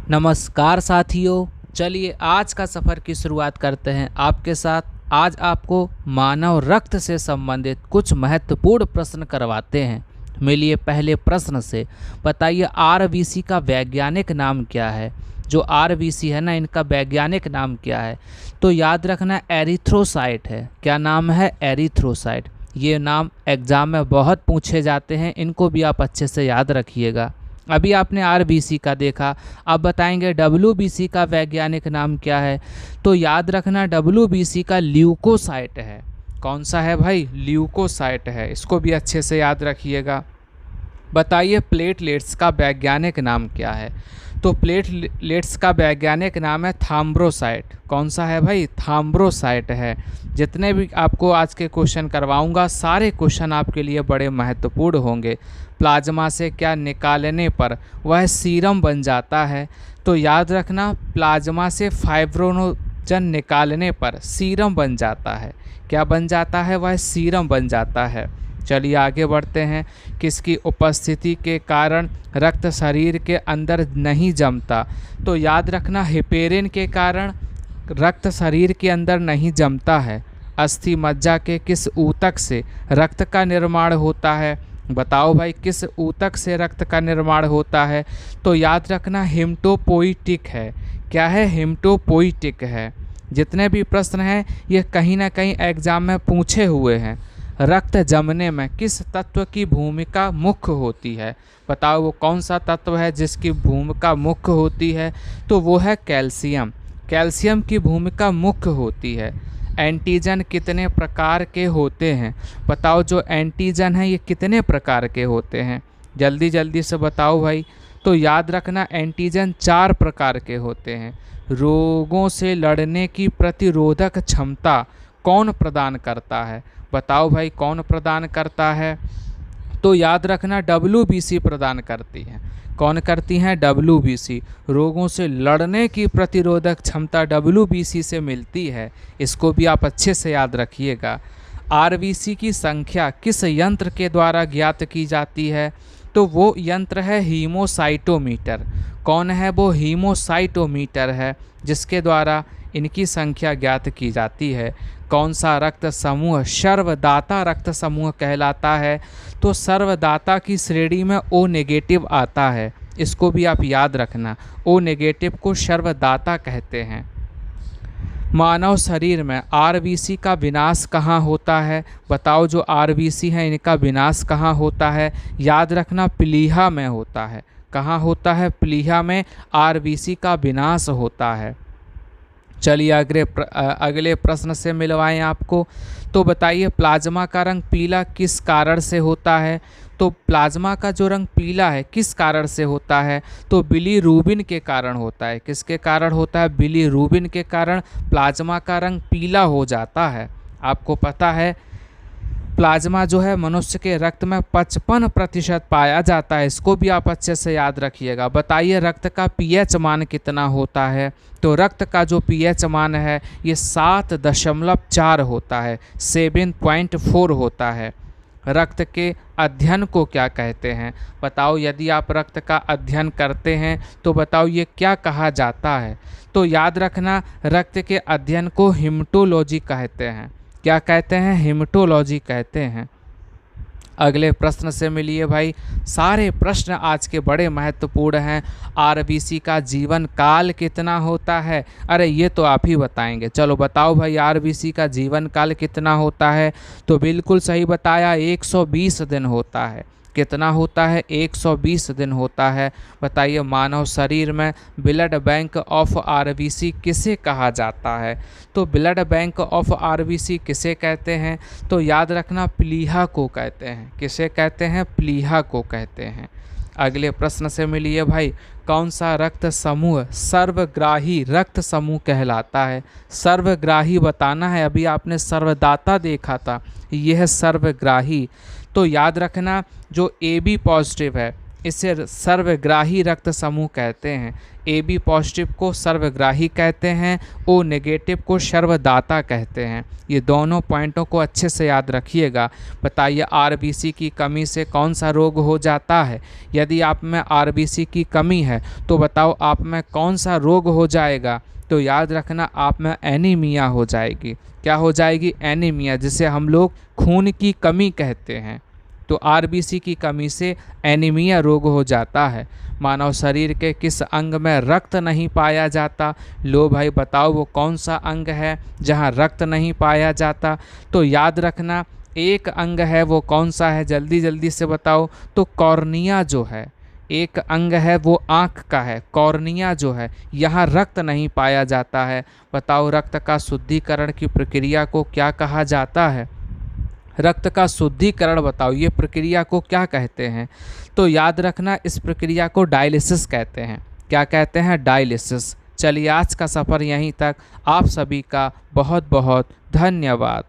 नमस्कार साथियों। चलिए आज का सफ़र की शुरुआत करते हैं आपके साथ। आज आपको मानव रक्त से संबंधित कुछ महत्वपूर्ण प्रश्न करवाते हैं। मिलिए पहले प्रश्न से। बताइए आरबीसी का वैज्ञानिक नाम क्या है। जो आरबीसी है ना, इनका वैज्ञानिक नाम क्या है। तो याद रखना एरिथ्रोसाइट है। क्या नाम है? एरिथ्रोसाइट। ये नाम एग्ज़ाम में बहुत पूछे जाते हैं, इनको भी आप अच्छे से याद रखिएगा। अभी आपने आरबीसी का देखा, अब बताएंगे डब्ल्यूबीसी का वैज्ञानिक नाम क्या है। तो याद रखना डब्ल्यूबीसी का ल्यूकोसाइट है। कौन सा है भाई? ल्यूकोसाइट है। इसको भी अच्छे से याद रखिएगा। बताइए प्लेटलेट्स का वैज्ञानिक नाम क्या है। तो प्लेटलेट्स का वैज्ञानिक नाम है थाम्ब्रोसाइट। कौन सा है भाई? थाम्ब्रोसाइट है। जितने भी आपको आज के क्वेश्चन करवाऊंगा, सारे क्वेश्चन आपके लिए बड़े महत्वपूर्ण होंगे। प्लाज्मा से क्या निकालने पर वह सीरम बन जाता है। तो याद रखना प्लाज्मा से फाइब्रोनोजन निकालने पर सीरम बन जाता है। क्या बन जाता है? वह सीरम बन जाता है। चलिए आगे बढ़ते हैं। किसकी उपस्थिति के कारण रक्त शरीर के अंदर नहीं जमता। तो याद रखना हेपेरिन के कारण रक्त शरीर के अंदर नहीं जमता है। अस्थि मज्जा के किस ऊतक से रक्त का निर्माण होता है। बताओ भाई किस ऊतक से रक्त का निर्माण होता है। तो याद रखना हेमटोपोइटिक है। क्या है? हेमटोपोइटिक है। जितने भी प्रश्न हैं ये कहीं ना कहीं एग्जाम में पूछे हुए हैं। रक्त जमने में किस तत्व की भूमिका मुख्य होती है। बताओ वो कौन सा तत्व है जिसकी भूमिका मुख्य होती है। तो वो है कैल्शियम। कैल्शियम की भूमिका मुख्य होती है। एंटीजन कितने प्रकार के होते हैं। बताओ जो एंटीजन है ये कितने प्रकार के होते हैं। जल्दी जल्दी से बताओ भाई। तो याद रखना एंटीजन 4 प्रकार के होते हैं। रोगों से लड़ने की प्रतिरोधक क्षमता कौन प्रदान करता है। बताओ भाई कौन प्रदान करता है। तो याद रखना डब्ल्यूबीसी प्रदान करती है। कौन करती हैं? डब्ल्यूबीसी। रोगों से लड़ने की प्रतिरोधक क्षमता डब्ल्यूबीसी से मिलती है। इसको भी आप अच्छे से याद रखिएगा। आरबीसी की संख्या किस यंत्र के द्वारा ज्ञात की जाती है। तो वो यंत्र है हीमोसाइटोमीटर। कौन है वो? हीमोसाइटोमीटर है, जिसके द्वारा इनकी संख्या ज्ञात की जाती है। कौन सा रक्त समूह सर्वदाता रक्त समूह कहलाता है। तो सर्वदाता की श्रेणी में ओ नेगेटिव आता है। इसको भी आप याद रखना, ओ नेगेटिव को सर्वदाता कहते हैं। मानव शरीर में आरबीसी का विनाश कहाँ होता है। बताओ जो आरबीसी हैं इनका विनाश कहाँ होता है। याद रखना प्लीहा में होता है। कहाँ होता है? प्लीहा में आरबीसी का विनाश होता है। चलिए अगले प्रश्न से मिलवाएं आपको। तो बताइए प्लाज्मा का रंग पीला किस कारण से होता है। तो प्लाज्मा का जो रंग पीला है किस कारण से होता है। तो बिलीरूबिन के कारण होता है। किसके कारण होता है? बिलीरूबिन के कारण प्लाज्मा का रंग पीला हो जाता है। आपको पता है प्लाज्मा जो है मनुष्य के रक्त में 55% पाया जाता है। इसको भी आप अच्छे से याद रखिएगा। बताइए रक्त का पीएच मान कितना होता है। तो रक्त का जो पीएच मान है ये 7.4 होता है, 7.4 होता है। रक्त के अध्ययन को क्या कहते हैं। बताओ यदि आप रक्त का अध्ययन करते हैं तो बताओ ये क्या कहा जाता है। तो याद रखना रक्त के अध्ययन को हिमेटोलॉजी कहते हैं। क्या कहते हैं? हिमेटोलॉजी कहते हैं। अगले प्रश्न से मिलिए भाई। सारे प्रश्न आज के बड़े महत्वपूर्ण हैं। आरबीसी का जीवन काल कितना होता है। अरे ये तो आप ही बताएंगे। चलो बताओ भाई आरबीसी का जीवन काल कितना होता है। तो बिल्कुल सही बताया, 120 दिन होता है। कितना होता है? 120 दिन होता है। बताइए मानव शरीर में ब्लड बैंक ऑफ आरबीसी किसे कहा जाता है। तो ब्लड बैंक ऑफ आरबीसी किसे कहते हैं। तो याद रखना प्लीहा को कहते हैं। किसे कहते हैं? प्लीहा को कहते हैं। अगले प्रश्न से मिलिए भाई। कौन सा रक्त समूह सर्वग्राही रक्त समूह कहलाता है। सर्वग्राही बताना है। अभी आपने सर्वदाता देखा था, यह है सर्वग्राही। तो याद रखना जो AB पॉजिटिव है इसे सर्वग्राही रक्त समूह कहते हैं। AB पॉजिटिव को सर्वग्राही कहते हैं, O नेगेटिव को सर्वदाता कहते हैं। ये दोनों पॉइंटों को अच्छे से याद रखिएगा। बताइए RBC की कमी से कौन सा रोग हो जाता है? यदि आप में RBC की कमी है तो बताओ आप में कौन सा रोग हो जाएगा? तो याद रखना आप में एनीमिया हो जाएगी। क्या हो जाएगी? एनीमिया, जिसे हम लोग खून की कमी कहते हैं। तो RBC की कमी से एनीमिया रोग हो जाता है। मानव शरीर के किस अंग में रक्त नहीं पाया जाता? लो भाई बताओ वो कौन सा अंग है जहां रक्त नहीं पाया जाता? तो याद रखना एक अंग है, वो कौन सा है? जल्दी जल्दी से बताओ। तो कॉर्निया जो है, एक अंग है वो आँख का है। कॉर्निया जो है यहाँ रक्त नहीं पाया जाता है। बताओ रक्त का शुद्धिकरण की प्रक्रिया को क्या कहा जाता है? रक्त का शुद्धिकरण बताओ ये प्रक्रिया को क्या कहते हैं? तो याद रखना इस प्रक्रिया को डायलिसिस कहते हैं। क्या कहते हैं? डायलिसिस। चलिए आज का सफ़र यहीं तक। आप सभी का बहुत बहुत धन्यवाद।